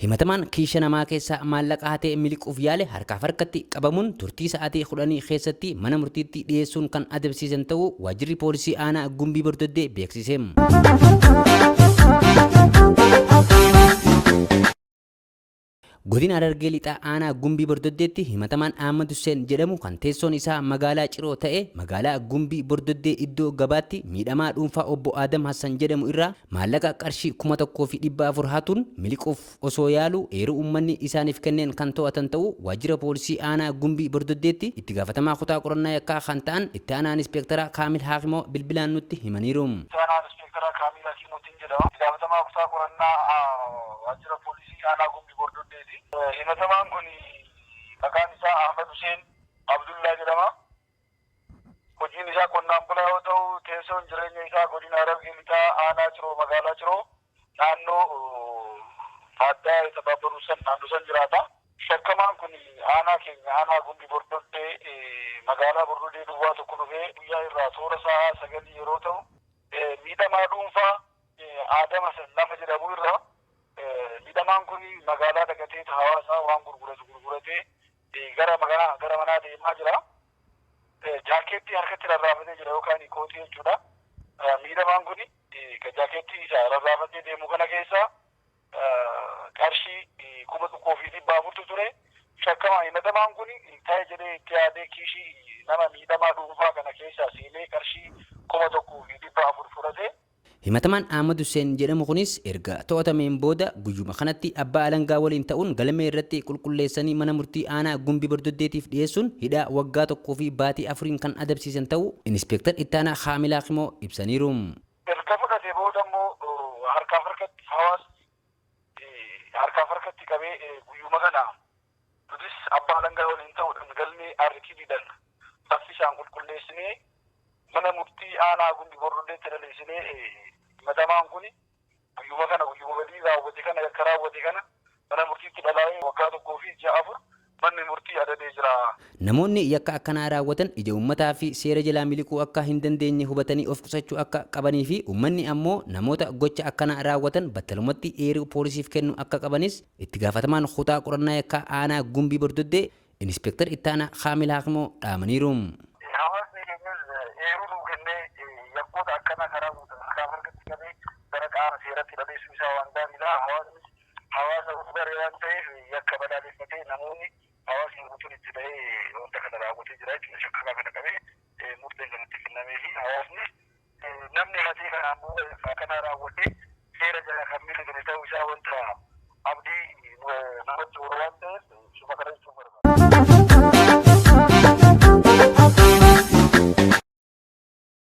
himatamaan kiisha namaa keessaa maallaqa hatee miliquuf yaale harkaaf harkatti qabamuun turtii sa'aatii 10 keessatti mana murtiitti dhiyeessuun kan adabsiisan ta'uu waajjirri poolisii aanaa Gumbii Bordoddee beeksise. Godina Harargee lixaa aanaa Gumbii Bordoddeetti himatamaan Ahmad Hussein jedhamu kan teessoon isaa magaalaa Ciroo ta'e magaalaa Gumbii Bordoddee iddoo gabaatti miidhamaa dhuunfaa obbo Adam Hassan jedhamu irraa maallaqa qarshii 1,400 hatuun miliquuf osoo yaalu eeruu uummanni isaaniif kenneen kan to'atan ta'uu waajjira poolisii aanaa Gumbii Bordoddeetti itti gaafatamaa kutaa qorannaa yakkaa kan ta'an itti aanaa inspektara Kaamil Haakimoo bilbilaan nutti himaniiru. Gaafatamaa kutaa qorannaa waajjira poolisii aanaa Gumbii Bordoddeeti. Himatamaan kun maqaan isaa Ahmad Hussein Abdullaa jedhama. Hojiin isaa qonnaan bulaa yoo ta'u, teessoon jireenya isaa godina Harargee lixaa aanaa Ciroo magaalaa Ciroo naannoo Faaddaa Tabaabaruu san naannoo san jiraata. Shakkamaan kun aanaa keenya aanaa Gumbii Bordoddee magaalaa Bordoddee duwwaa tokko dhufee guyyaa irraa toora sa'a 9 yeroo ta'u miidhamaa dhuunfaa Adam Hassan nama jedhamu irraa miidhamaan kun magaalaa dhaqatee hawaasaa waan gurguratee gara manaa deemaa jira. Jaakeettii harkatti rarraafatee jira yookaan kootii jechuudha. Miidhamaan kun jaakeettii isaa rarraafatee deemu kana keessa qarshii 1,400 ture. Shakkamaa himatamaan kun ta'e jedhee itti yaadee kiishii nama miidhamaa dhuunfaa kana keessa seenee qarshii 1,400 fudhate. Himatamaan Ahmad Hussein jedhamu kunis erga to'atameen booda guyyuma kanatti abbaa alangaa waliin ta'uun galmee irratti qulqulleessanii mana murtii aanaa Gumbii Bordoddeetiif dhiyeessuun hidhaa waggaa 1 fi baatii 4 kan adabsiisan ta'uu inspektar itti aanaa Kaamil Haakimoo ibsaniiru. Erga fudhatee booda immoo harkaaf harkatti qabee guyyuma kana nutis abbaa alangaa waliin ta'uudhaan galmee RTDdhaan saffisaan qulqulleessinee mana murtii aanaa Gumbii Bordoddeetti dhaleessinee himatamaan kun guyyuma badii raawwate kana yakka raawwate kana mana murtiitti dhalaa'ee waggaa 1 fi ji'a 4 manni murtii adabee jira. Namoonni yakka akkanaa raawwatan ija uummataa fi seera jalaa miliquu akka hin dandeenye hubatanii of qusachuu akka qabanii fi uummanni ammoo namoota gocha akkanaa raawwatan battalumatti eeruu poolisiif kennu akka qabanis itti gaafatamaan kutaa qorannaa yakkaa aanaa Gumbii Bordoddee inspektar itti aanaa Kaamil Haakimoo dhaamaniiru. Hawaasni keenyas eeruu nuu kennee yakkoota akkanaa karaa harkaaf harkatti qabee gara qaama seeratti dhaleessuu isaa waan gaariidha. Hawaasa baree waan ta'eef yakka balaaleffatee namoonni hawaasni guutuun itti ta'ee wanta kana raawwatee jira jechuudha. Shakkamaa kana qabee murteen kan itti kennamee fi hawaasni namni hatee kana ammoo akkana raawwatee seera jala kan miliqame ta'uu isaa wanta abdii namatti hora waan ta'eef